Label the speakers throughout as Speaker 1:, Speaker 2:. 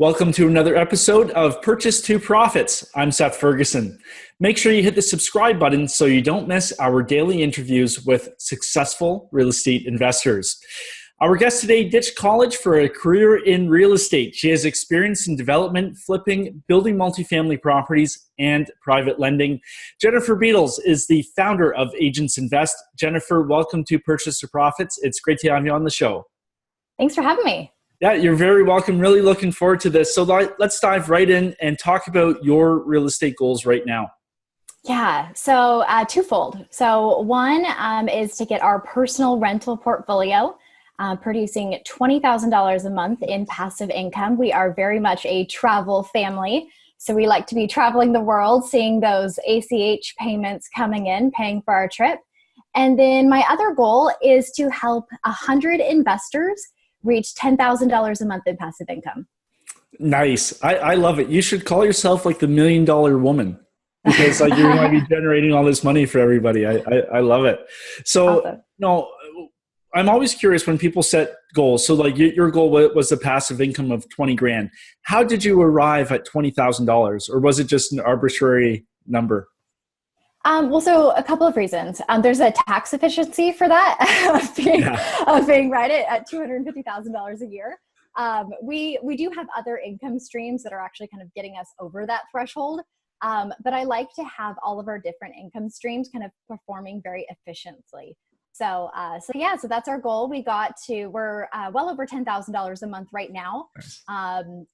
Speaker 1: Welcome to another episode of Purchase to Profits. I'm Seth Ferguson. Make sure you hit the subscribe button so you don't miss our daily interviews with successful real estate investors. Our guest today ditched college for a career in real estate. She has experience in development, flipping, building multifamily properties, and private lending. Jennifer Beadles is the founder of Agents Invest. Jennifer, welcome to Purchase to Profits. It's great to have you on the show.
Speaker 2: Thanks for having me.
Speaker 1: Yeah, you're very welcome. Really looking forward to this. So let's dive right in and talk about your real estate goals right now.
Speaker 2: Yeah, so twofold. So one is to get our personal rental portfolio producing $20,000 a month in passive income. We are very much a travel family. So we like to be traveling the world, seeing those ACH payments coming in, paying for our trip. And then my other goal is to help 100 investors reach $10,000 a month in passive income.
Speaker 1: Nice. I love it. You should call yourself like the $1 Million Woman, because like you're going to be generating all this money for everybody. I love it. So,
Speaker 2: awesome.
Speaker 1: I'm always curious when people set goals. So like your goal was a passive income of 20 grand. How did you arrive at $20,000, or was it just an arbitrary number?
Speaker 2: So a couple of reasons. There's a tax efficiency for that of being right at $250,000 a year. We do have other income streams that are actually kind of getting us over that threshold. But I like to have all of our different income streams kind of performing very efficiently. So that's our goal. We're well over $10,000 a month right now.
Speaker 1: Nice.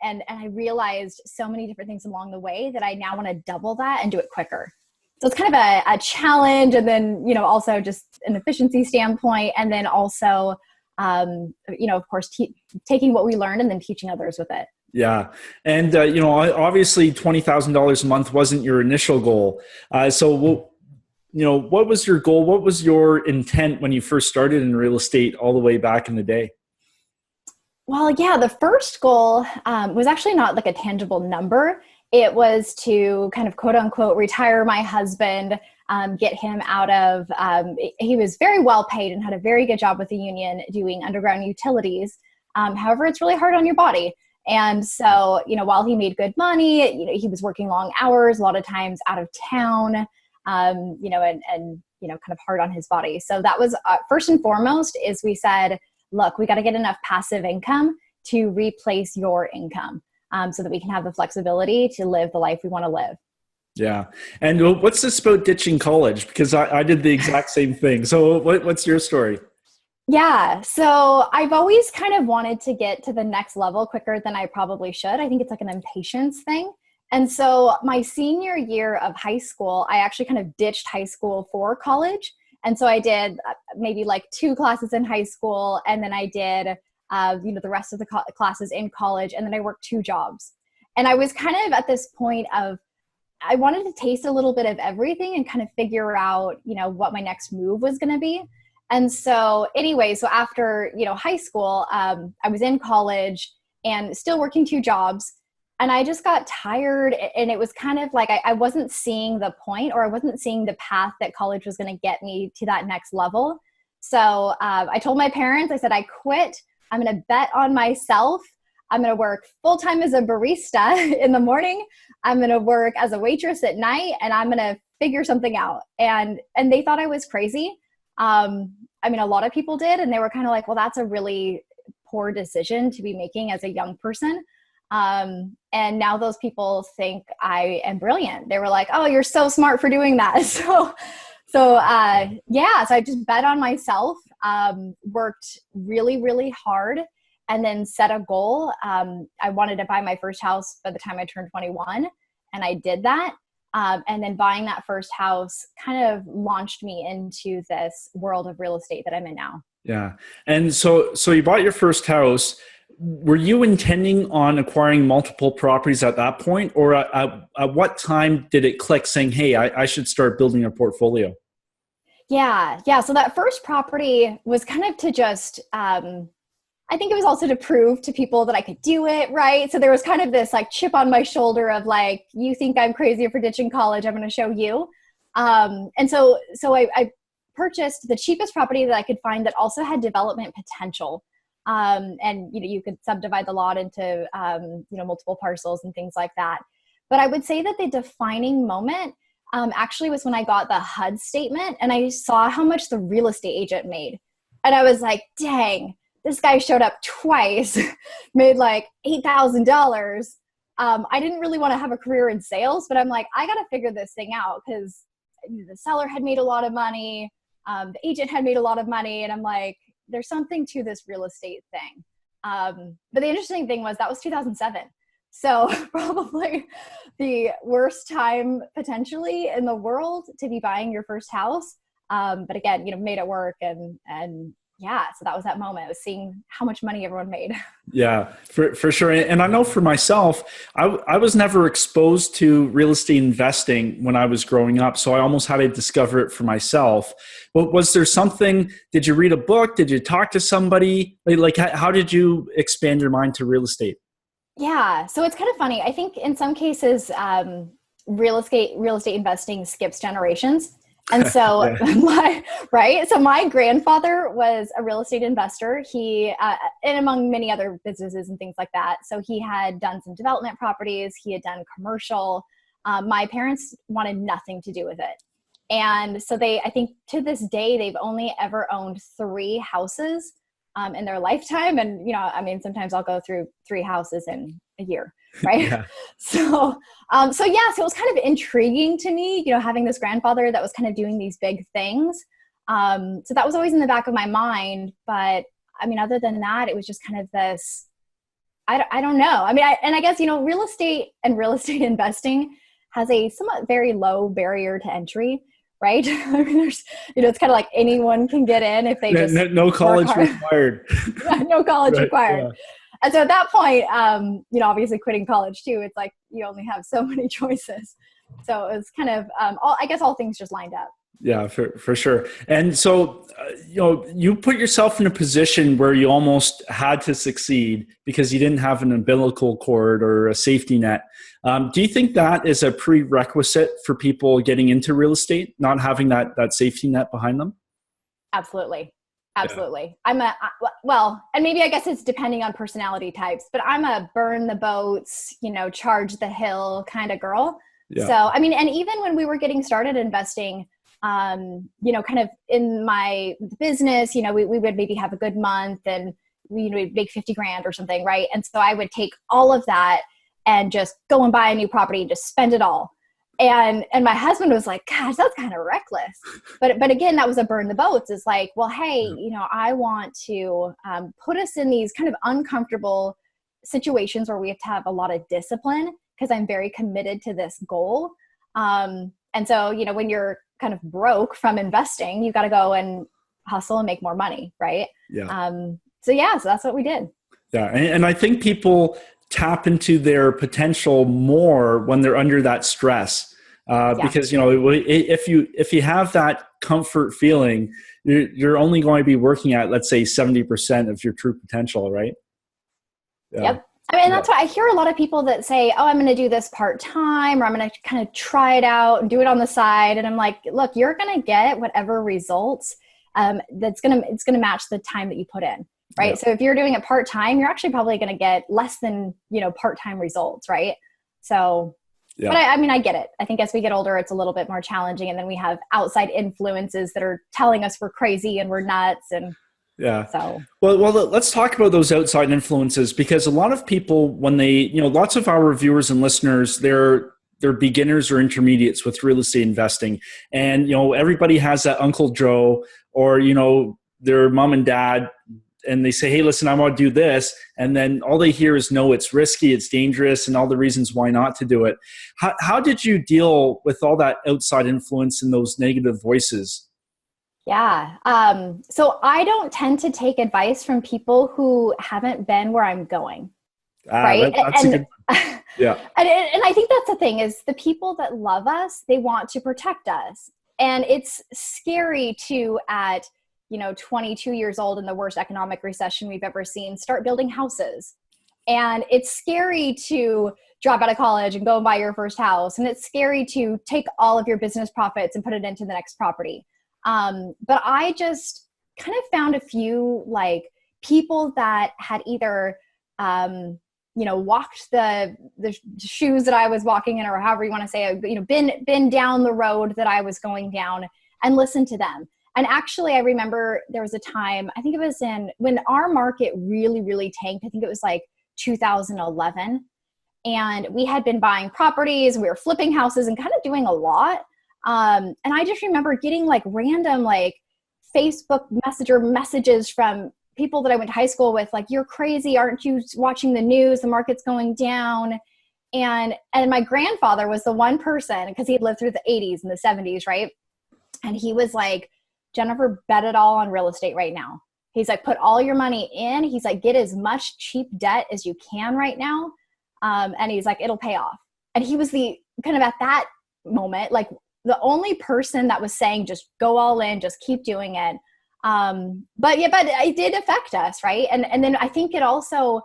Speaker 2: And I realized so many different things along the way that I now want to double that and do it quicker. So it's kind of a challenge, and then, also just an efficiency standpoint. And then also, of course, taking what we learned and then teaching others with it.
Speaker 1: Yeah. And, obviously $20,000 a month wasn't your initial goal. What was your goal? What was your intent when you first started in real estate all the way back in the day?
Speaker 2: Well, yeah, the first goal was actually not like a tangible number. It was to kind of quote unquote retire my husband, get him out of, he was very well paid and had a very good job with the union doing underground utilities. However, it's really hard on your body. And so, while he made good money, he was working long hours, a lot of times out of town, and kind of hard on his body. So that was first and foremost is we said, look, we got to get enough passive income to replace your income so that we can have the flexibility to live the life we want to live.
Speaker 1: Yeah. And what's this about ditching college? Because I did the exact same thing. So what's your story?
Speaker 2: Yeah. So I've always kind of wanted to get to the next level quicker than I probably should. I think it's like an impatience thing. And so my senior year of high school, I actually kind of ditched high school for college. And so I did maybe like 2 classes in high school. And then I did, the rest of the classes in college. And then I worked 2 jobs. And I was kind of at this point of, I wanted to taste a little bit of everything and kind of figure out, what my next move was going to be. And so anyway, so after, high school, I was in college and still working 2 jobs. And I just got tired, and it was kind of like I wasn't seeing the point, or I wasn't seeing the path that college was going to get me to that next level. So I told my parents, I said, I quit. I'm going to bet on myself. I'm going to work full-time as a barista in the morning. I'm going to work as a waitress at night, and I'm going to figure something out. And they thought I was crazy. A lot of people did, and they were kind of like, well, that's a really poor decision to be making as a young person. And now those people think I am brilliant. They were like, oh, you're so smart for doing that. So I just bet on myself, worked really, really hard, and then set a goal. I wanted to buy my first house by the time I turned 21, and I did that. And then buying that first house kind of launched me into this world of real estate that I'm in now.
Speaker 1: Yeah. And so you bought your first house. Were you intending on acquiring multiple properties at that point, or at what time did it click saying, hey, I should start building a portfolio?
Speaker 2: Yeah. So that first property was kind of to just, I think it was also to prove to people that I could do it, right? So there was kind of this like chip on my shoulder of like, you think I'm crazy for ditching college, I'm going to show you. And so I purchased the cheapest property that I could find that also had development potential. And, you could subdivide the lot into, multiple parcels and things like that. But I would say that the defining moment actually was when I got the HUD statement and I saw how much the real estate agent made. And I was like, dang, this guy showed up twice, made like $8,000. I didn't really want to have a career in sales, but I'm like, I got to figure this thing out because the seller had made a lot of money. The agent had made a lot of money. And I'm like, there's something to this real estate thing. But the interesting thing was that was 2007. So probably the worst time potentially in the world to be buying your first house. But again, made it work. And yeah, so that was that moment. I was seeing how much money everyone made.
Speaker 1: Yeah, for sure. And I know for myself, I was never exposed to real estate investing when I was growing up. So I almost had to discover it for myself. But was there something, did you read a book? Did you talk to somebody? Like how did you expand your mind to real estate?
Speaker 2: Yeah. So it's kind of funny. I think in some cases, real estate investing skips generations. And so my grandfather was a real estate investor. He, and among many other businesses and things like that. So he had done some development properties. He had done commercial. My parents wanted nothing to do with it. And so I think to this day, they've only ever owned 3 houses in their lifetime. And, sometimes I'll go through 3 houses in a year. Right.
Speaker 1: Yeah.
Speaker 2: So it was kind of intriguing to me, having this grandfather that was kind of doing these big things. So that was always in the back of my mind. But other than that, it was just kind of this, I don't know. I guess, real estate and real estate investing has a somewhat very low barrier to entry. Right. There's, it's kind of like anyone can get in if they just
Speaker 1: no college required.
Speaker 2: No college
Speaker 1: Right,
Speaker 2: required.
Speaker 1: yeah.
Speaker 2: And so at that point, obviously quitting college too, it's like you only have so many choices. So it was kind of, all things just lined up.
Speaker 1: Yeah, for sure. And so, you put yourself in a position where you almost had to succeed because you didn't have an umbilical cord or a safety net. Do you think that is a prerequisite for people getting into real estate, not having that safety net behind them?
Speaker 2: Absolutely.
Speaker 1: Yeah.
Speaker 2: And maybe I guess it's depending on personality types, but I'm a burn the boats, charge the hill kind of girl.
Speaker 1: Yeah.
Speaker 2: So, and even when we were getting started investing, kind of in my business, we would maybe have a good month and we'd make 50 grand or something. Right. And so I would take all of that and just go and buy a new property and just spend it all. And my husband was like, gosh, that's kind of reckless. But again, that was a burn the boats. It's like, well, hey, I want to put us in these kind of uncomfortable situations where we have to have a lot of discipline because I'm very committed to this goal. And so, when you're kind of broke from investing, you got to go and hustle and make more money. Right.
Speaker 1: Yeah.
Speaker 2: So that's what we did.
Speaker 1: Yeah. And I think people tap into their potential more when they're under that stress. Because, if you have that comfort feeling, you're only going to be working at, let's say, 70% of your true potential. Right. Yeah.
Speaker 2: Yep. That's why I hear a lot of people that say, oh, I'm going to do this part-time, or I'm going to kind of try it out and do it on the side. And I'm like, look, you're going to get whatever results it's going to match the time that you put in. Right. Yeah. So if you're doing it part-time, you're actually probably going to get less than, part-time results. Right. So, yeah. But I get it. I think as we get older, it's a little bit more challenging. And then we have outside influences that are telling us we're crazy and we're nuts. And
Speaker 1: yeah.
Speaker 2: So,
Speaker 1: well, let's talk about those outside influences, because a lot of people, when they, lots of our viewers and listeners, they're beginners or intermediates with real estate investing. And, everybody has that Uncle Joe or, their mom and dad, and they say, hey, listen, I want to do this. And then all they hear is, no, it's risky, it's dangerous, and all the reasons why not to do it. How did you deal with all that outside influence and those negative voices?
Speaker 2: Yeah. So I don't tend to take advice from people who haven't been where I'm going. Right.
Speaker 1: That's a good one. Yeah.
Speaker 2: And I think that's the thing is the people that love us, they want to protect us. And it's scary to, at 22 years old in the worst economic recession we've ever seen, start building houses. And it's scary to drop out of college and go and buy your first house. And it's scary to take all of your business profits and put it into the next property. But I just kind of found a few people that had either, walked the shoes that I was walking in, or however you want to say it, been down the road that I was going down, and listened to them. And actually, I remember there was a time, I think it was when our market really, really tanked. I think it was like 2011. And we had been buying properties, we were flipping houses and kind of doing a lot. And I just remember getting like random like Facebook Messenger messages from people that I went to high school with, like, "You're crazy. Aren't you watching the news? The market's going down." And my grandfather was the one person, because he had lived through the 80s and the 70s, right? And he was like, "Jennifer, bet it all on real estate right now." He's like, "Put all your money in." He's like, "Get as much cheap debt as you can right now." And he's like, "It'll pay off." And he was the kind of, at that moment, like the only person that was saying, just go all in, just keep doing it. But it did affect us. Right. And then I think it also,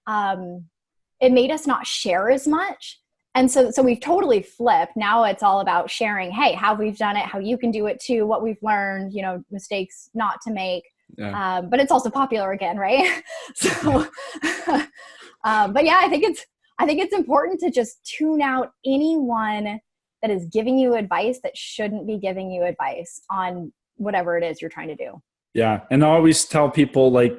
Speaker 2: it made us not share as much. And so we've totally flipped. Now it's all about sharing, hey, how we've done it, how you can do it too, what we've learned, mistakes not to make. Yeah. But it's also popular again, right? So, but yeah, I think it's important to just tune out anyone that is giving you advice that shouldn't be giving you advice on whatever it is you're trying to do.
Speaker 1: Yeah. And I always tell people, like,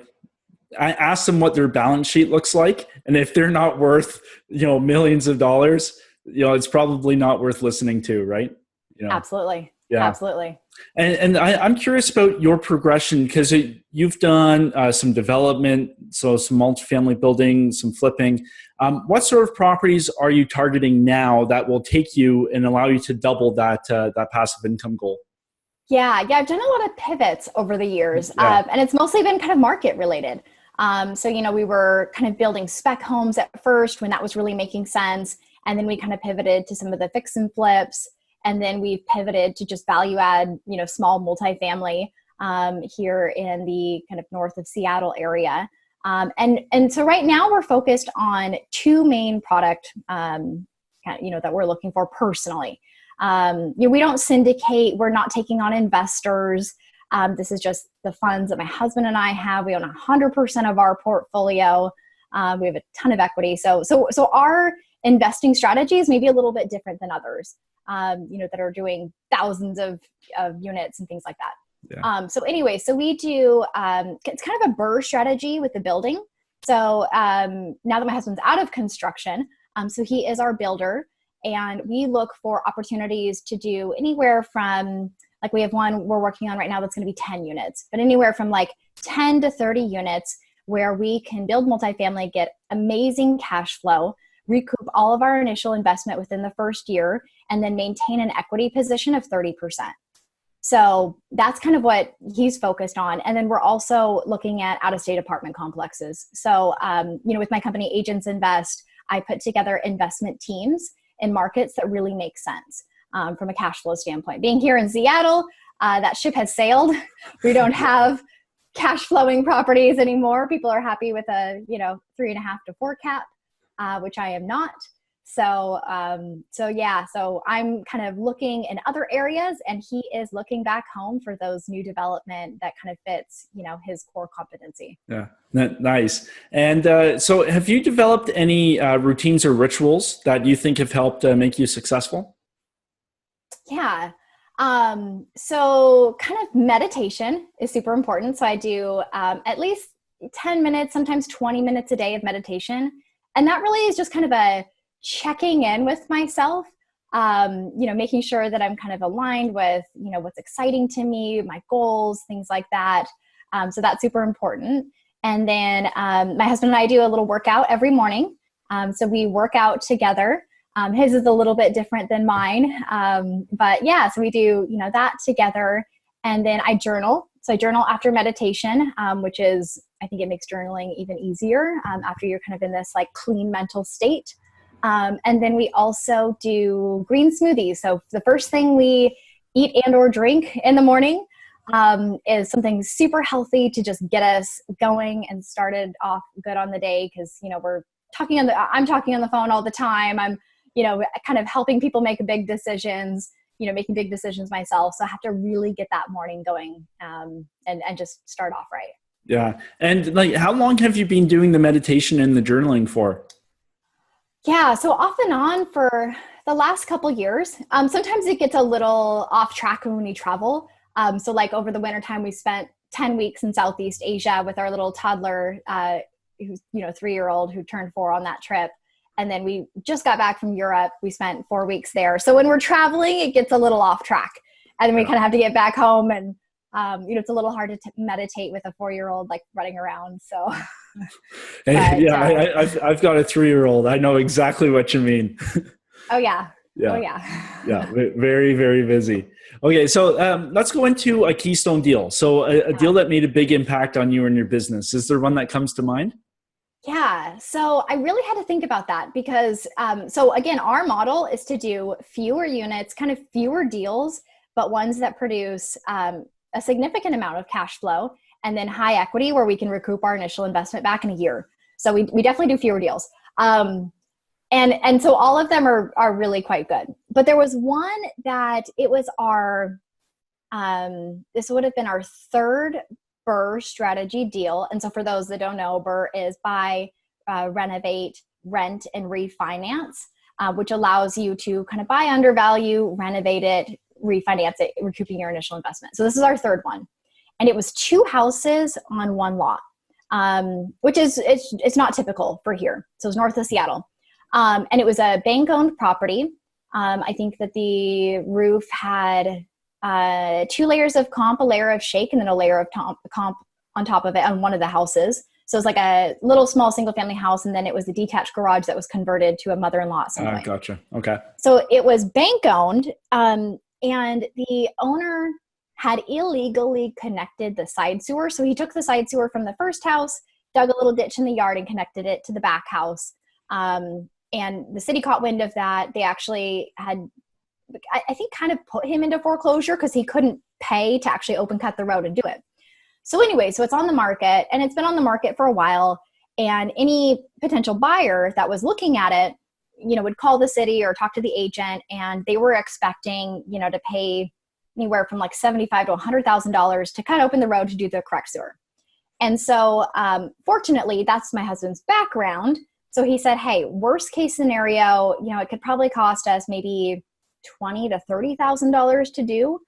Speaker 1: I ask them what their balance sheet looks like. And if they're not worth, millions of dollars, it's probably not worth listening to, right?
Speaker 2: Absolutely.
Speaker 1: Yeah.
Speaker 2: Absolutely.
Speaker 1: And I'm curious about your progression, because you've done some development, so some multifamily building, some flipping. What sort of properties are you targeting now that will take you and allow you to double that passive income goal?
Speaker 2: Yeah, I've done a lot of pivots over the years, and it's mostly been kind of market related. So we were kind of building spec homes at first when that was really making sense, and then we kind of pivoted to some of the fix and flips. And then we've pivoted to just value add, small multifamily here in the kind of north of Seattle area. And so right now we're focused on two main product, that we're looking for personally. We don't syndicate. We're not taking on investors. This is just the funds that my husband and I have. We own 100% of our portfolio. We have a ton of equity. So our investing strategy is maybe a little bit different than others. That are doing thousands of units and things like that. Yeah. So we do, it's kind of a BRRRR strategy with the building. So now that my husband's out of construction, so he is our builder, and we look for opportunities to do anywhere from, like, we have one we're working on right now that's going to be 10 units, but anywhere from like 10 to 30 units where we can build multifamily, get amazing cash flow, recoup all of our initial investment within the first year, and then maintain an equity position of 30%. So that's kind of what he's focused on. And then we're also looking at out-of-state apartment complexes. So, with my company, Agents Invest, I put together investment teams in markets that really make sense from a cash flow standpoint. Being here in Seattle, that ship has sailed. We don't have cash flowing properties anymore. People are happy with a, 3.5 to 4 cap. Which I am not. So I'm kind of looking in other areas, and he is looking back home for those new development that kind of fits, his core competency.
Speaker 1: Yeah, nice. And so have you developed any routines or rituals that you think have helped make you successful?
Speaker 2: Yeah. So kind of meditation is super important. So I do at least 10 minutes, sometimes 20 minutes a day of meditation. And that really is just kind of a checking in with myself, making sure that I'm kind of aligned with, what's exciting to me, my goals, things like that. So that's super important. And then my husband and I do a little workout every morning. So we work out together. His is a little bit different than mine. But yeah, so we do, that together. And then I journal. So I journal after meditation, which is, I think it makes journaling even easier after you're kind of in this like clean mental state. And then we also do green smoothies. So the first thing we eat and or drink in the morning is something super healthy to just get us going and started off good on the day. Cause I'm talking on the phone all the time. I'm, kind of helping people make big decisions, making big decisions myself. So I have to really get that morning going and just start off right.
Speaker 1: Yeah. And like, how long have you been doing the meditation and the journaling for?
Speaker 2: Yeah, so off and on for the last couple years. Sometimes it gets a little off track when we travel. So like over the wintertime, we spent 10 weeks in Southeast Asia with our little toddler, who's, 3-year-old who turned 4 on that trip. And then we just got back from Europe. We spent 4 weeks there. So when we're traveling, it gets a little off track. And then we kind of have to get back home and, it's a little hard to meditate with a 4-year-old like running around. So, but,
Speaker 1: Yeah, I've got a 3-year-old. I know exactly what you mean.
Speaker 2: oh yeah.
Speaker 1: Yeah.
Speaker 2: Oh yeah.
Speaker 1: Yeah. Very, very busy. Okay. So let's go into a Keystone deal. So a deal that made a big impact on you and your business. Is there one that comes to mind?
Speaker 2: Yeah. So I really had to think about that because, so again, our model is to do fewer units, kind of fewer deals, but ones that produce a significant amount of cash flow and then high equity where we can recoup our initial investment back in a year. So we definitely do fewer deals. And so all of them are really quite good. But there was one that it was this would have been our third BRRRR strategy deal. And so for those that don't know, BRRRR is buy, renovate, rent, and refinance, which allows you to kind of buy undervalue, renovate it, refinance it, recouping your initial investment. So this is our third one. And it was 2 houses on 1 lot, which is, it's not typical for here. So it's north of Seattle. And it was a bank-owned property. I think that the roof had 2 layers of comp, a layer of shake, and then a layer of comp on top of it on one of the houses. So it's like a little small single-family house, and then it was a detached garage that was converted to a mother-in-law at some point.
Speaker 1: Gotcha. Okay.
Speaker 2: So it was bank-owned, and the owner had illegally connected the side sewer. So he took the side sewer from the first house, dug a little ditch in the yard, and connected it to the back house. And the city caught wind of that. They actually had, I think, kind of put him into foreclosure because he couldn't pay to actually open cut the road and do it. So anyway, so it's on the market, and it's been on the market for a while. And any potential buyer that was looking at it, would call the city or talk to the agent, and they were expecting, to pay anywhere from like $75,000 to $100,000 to cut open the road to do the correct sewer. And so, fortunately, that's my husband's background. So he said, hey, worst case scenario, it could probably cost us maybe $20,000 to $30,000 to do.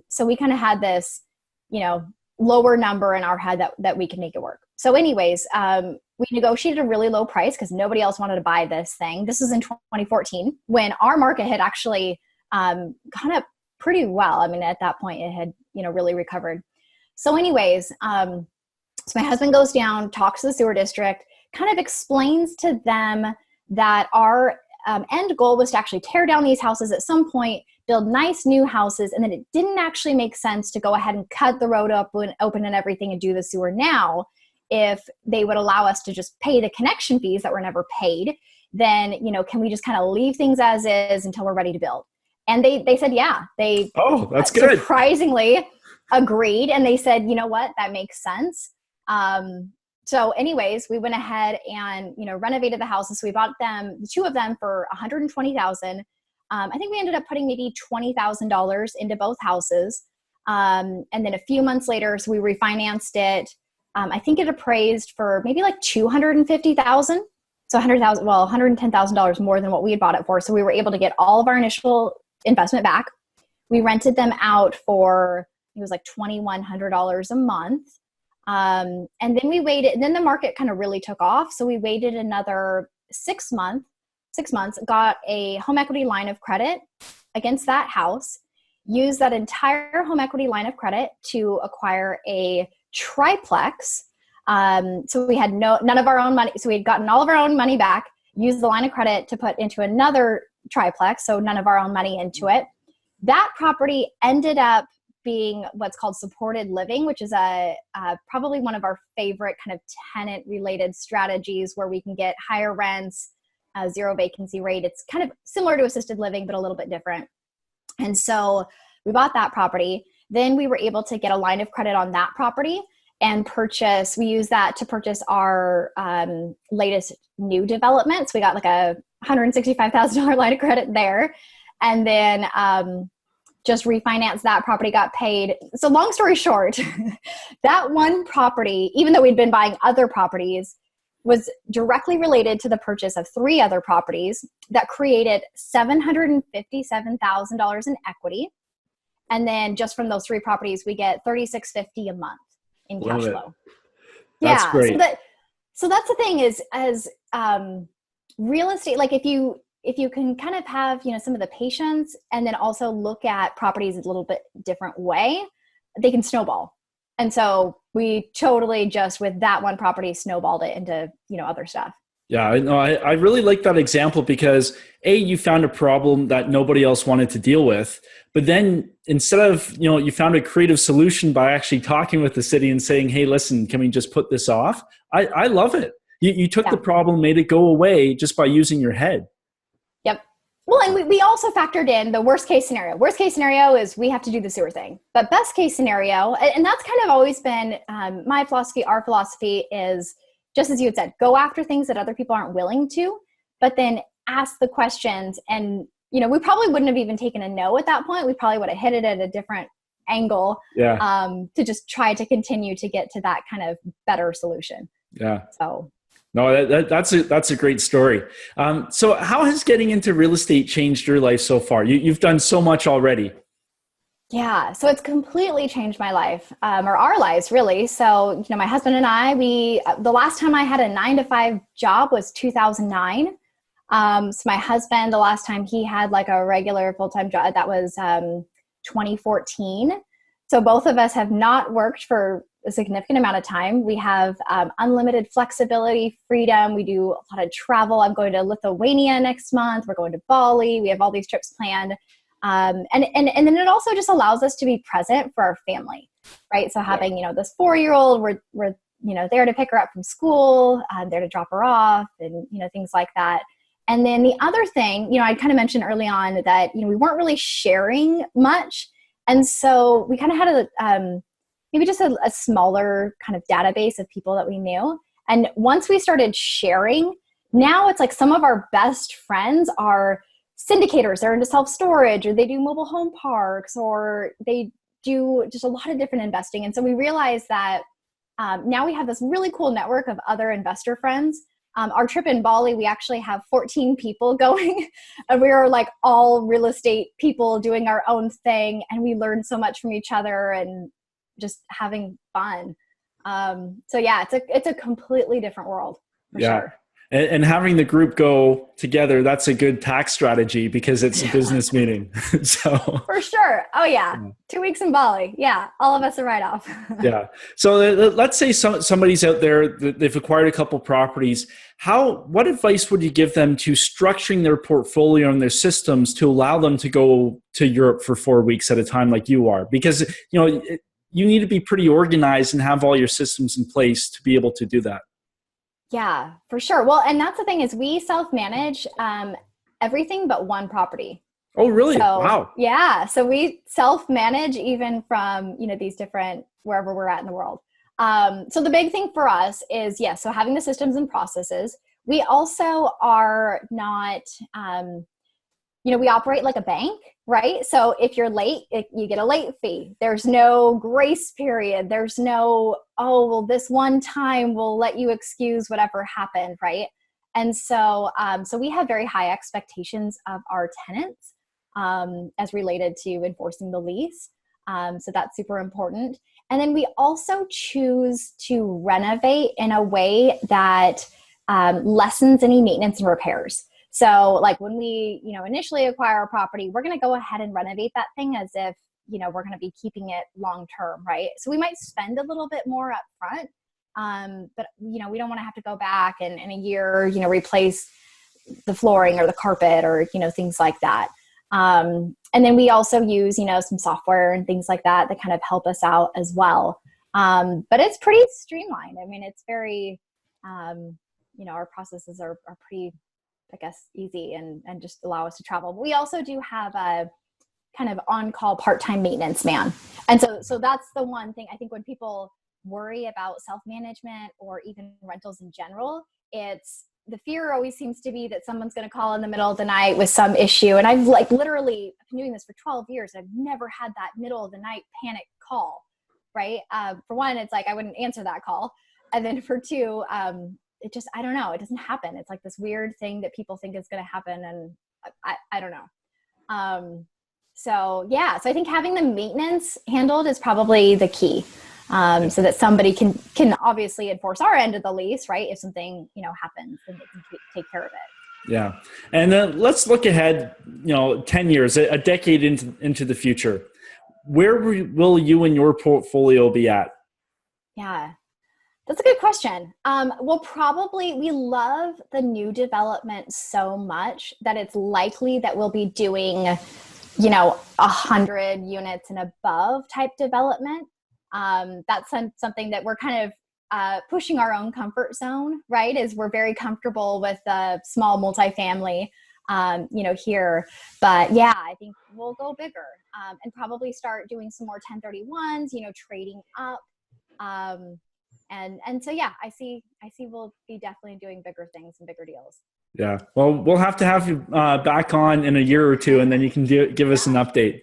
Speaker 2: So we kind of had this, lower number in our head that we can make it work. So anyways, we negotiated a really low price because nobody else wanted to buy this thing. This was in 2014 when our market had actually gone up pretty well. I mean, at that point it had, really recovered. So anyways, so my husband goes down, talks to the sewer district, kind of explains to them that our end goal was to actually tear down these houses at some point, build nice new houses, and then it didn't actually make sense to go ahead and cut the road up and open and everything and do the sewer now. If they would allow us to just pay the connection fees that were never paid, then, can we just kind of leave things as is until we're ready to build? And they said, yeah, they
Speaker 1: that's good.
Speaker 2: Surprisingly agreed. And they said, you know what, that makes sense. So anyways, we went ahead and, renovated the houses. So we bought the 2 of them for $120,000. I think we ended up putting maybe $20,000 into both houses. And then a few months later, so we refinanced it. I think it appraised for maybe like $250,000. So $110,000 more than what we had bought it for. So we were able to get all of our initial investment back. We rented them out for, it was like $2,100 a month. And then we waited, and then the market kind of really took off. So we waited another 6 months, got a home equity line of credit against that house, used that entire home equity line of credit to acquire a triplex. So we had none of our own money. So we had gotten all of our own money back, used the line of credit to put into another triplex. So none of our own money into it. That property ended up being what's called supported living, which is probably one of our favorite kind of tenant related strategies where we can get higher rents, 0 vacancy rate. It's kind of similar to assisted living, but a little bit different. And so we bought that property. Then we were able to get a line of credit on that property and we used that to purchase our latest new development. So we got like a $165,000 line of credit there. And then just refinanced that property, got paid. So long story short, that one property, even though we'd been buying other properties, was directly related to the purchase of 3 other properties that created $757,000 in equity. And then just from those 3 properties, we get $3,650 a month in cash flow.
Speaker 1: That's
Speaker 2: Yeah.
Speaker 1: great.
Speaker 2: So that's the thing is, as real estate, like if you can kind of have, some of the patience and then also look at properties a little bit different way, they can snowball. And so we totally just with that one property snowballed it into, other stuff.
Speaker 1: Yeah, I really like that example because you found a problem that nobody else wanted to deal with, but then instead of, you found a creative solution by actually talking with the city and saying, hey, listen, can we just put this off? I love it. You took the problem, made it go away just by using your head.
Speaker 2: Yep. Well, and we also factored in the worst case scenario. Worst case scenario is we have to do the sewer thing. But best case scenario, and that's kind of always been my philosophy, our philosophy is, just as you had said, go after things that other people aren't willing to, but then ask the questions. And, we probably wouldn't have even taken a no at that point. We probably would have hit it at a different angle to just try to continue to get to that kind of better solution.
Speaker 1: Yeah.
Speaker 2: So.
Speaker 1: No, that's a great story. So how has getting into real estate changed your life so far? You've done so much already.
Speaker 2: Yeah, so it's completely changed my life, or our lives really. So, my husband and I, the last time I had a 9-to-5 job was 2009. So my husband, the last time he had like a regular full-time job, that was 2014. So both of us have not worked for a significant amount of time. We have unlimited flexibility, freedom. We do a lot of travel. I'm going to Lithuania next month. We're going to Bali. We have all these trips planned. And then it also just allows us to be present for our family, right? So having, this 4-year-old, we're there to pick her up from school, there to drop her off and, things like that. And then the other thing, I kind of mentioned early on that, we weren't really sharing much. And so we kind of had maybe just a smaller kind of database of people that we knew. And once we started sharing, now it's like some of our best friends are syndicators. They're into self-storage, or they do mobile home parks, or they do just a lot of different investing. And so we realized that now we have this really cool network of other investor friends. Our trip in Bali, we actually have 14 people going, and we are like all real estate people doing our own thing. And we learned so much from each other and just having fun. So yeah, it's a completely different world for sure.
Speaker 1: And having the group go together, that's a good tax strategy because it's a business meeting. So
Speaker 2: for sure. Oh yeah. 2 weeks in Bali. Yeah. All of us are right off.
Speaker 1: Yeah. So let's say somebody's out there, they've acquired a couple properties. What advice would you give them to structuring their portfolio and their systems to allow them to go to Europe for 4 weeks at a time like you are? Because, you need to be pretty organized and have all your systems in place to be able to do that.
Speaker 2: Yeah, for sure. Well, and that's the thing is we self-manage everything but one property.
Speaker 1: Oh, really?
Speaker 2: So,
Speaker 1: wow.
Speaker 2: Yeah. So we self-manage even from, these different, wherever we're at in the world. So the big thing for us is, so having the systems and processes. We also are not, we operate like a bank, right? So if you're late, you get a late fee. There's no grace period. There's no, this one time we'll let you excuse whatever happened, right? And so, so we have very high expectations of our tenants as related to enforcing the lease. So that's super important. And then we also choose to renovate in a way that lessens any maintenance and repairs. So like when we, initially acquire a property, we're going to go ahead and renovate that thing as if, we're going to be keeping it long-term, right? So we might spend a little bit more up front, but, we don't want to have to go back and in a year, replace the flooring or the carpet or, things like that. And then we also use, some software and things like that kind of help us out as well. But it's pretty streamlined. I mean, it's very, our processes are pretty, I guess, easy and just allow us to travel. But we also do have a kind of on-call part-time maintenance man. And so that's the one thing I think when people worry about self-management or even rentals in general, it's the fear always seems to be that someone's going to call in the middle of the night with some issue. And I've like literally been doing this for 12 years. I've never had that middle of the night panic call, right? For one, it's like I wouldn't answer that call. And then for two, it just, I don't know, it doesn't happen. It's like this weird thing that people think is going to happen. And I don't know. So yeah, so I think having the maintenance handled is probably the key. So that somebody can obviously enforce our end of the lease, right? If something, happens, then they can take care of it.
Speaker 1: Yeah. And then let's look ahead, 10 years, a decade into the future. Where will you and your portfolio be at?
Speaker 2: Yeah, that's a good question. We love the new development so much that it's likely that we'll be doing, 100 units and above type development. That's something that we're kind of pushing our own comfort zone, right? Is we're very comfortable with a small multifamily, here. But yeah, I think we'll go bigger and probably start doing some more 1031s, trading up. And so, yeah, I see we'll be definitely doing bigger things and bigger deals.
Speaker 1: Yeah. Well, we'll have to have you back on in a year or two, and then you can give us an update.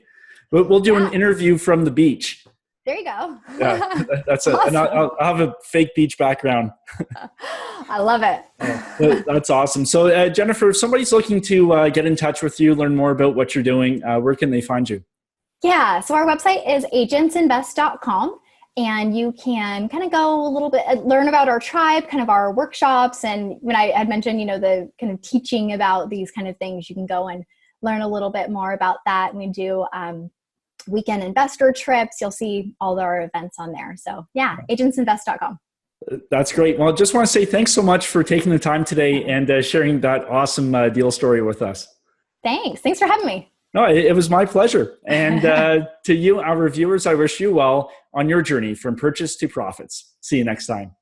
Speaker 1: But we'll do an interview from the beach.
Speaker 2: There you go.
Speaker 1: Yeah, that's
Speaker 2: awesome.
Speaker 1: And I'll have a fake beach background.
Speaker 2: I love it.
Speaker 1: That's awesome. So, Jennifer, if somebody's looking to get in touch with you, learn more about what you're doing, where can they find you?
Speaker 2: Yeah. So our website is agentsinvest.com. And you can kind of go a little bit, learn about our tribe, kind of our workshops. And when I had mentioned, the kind of teaching about these kind of things, you can go and learn a little bit more about that. And we do weekend investor trips. You'll see all our events on there. So yeah, agentsinvest.com.
Speaker 1: That's great. Well, just want to say thanks so much for taking the time today and sharing that awesome deal story with us.
Speaker 2: Thanks for having me.
Speaker 1: No, it was my pleasure. And to you, our viewers, I wish you well on your journey from purchase to profits. See you next time.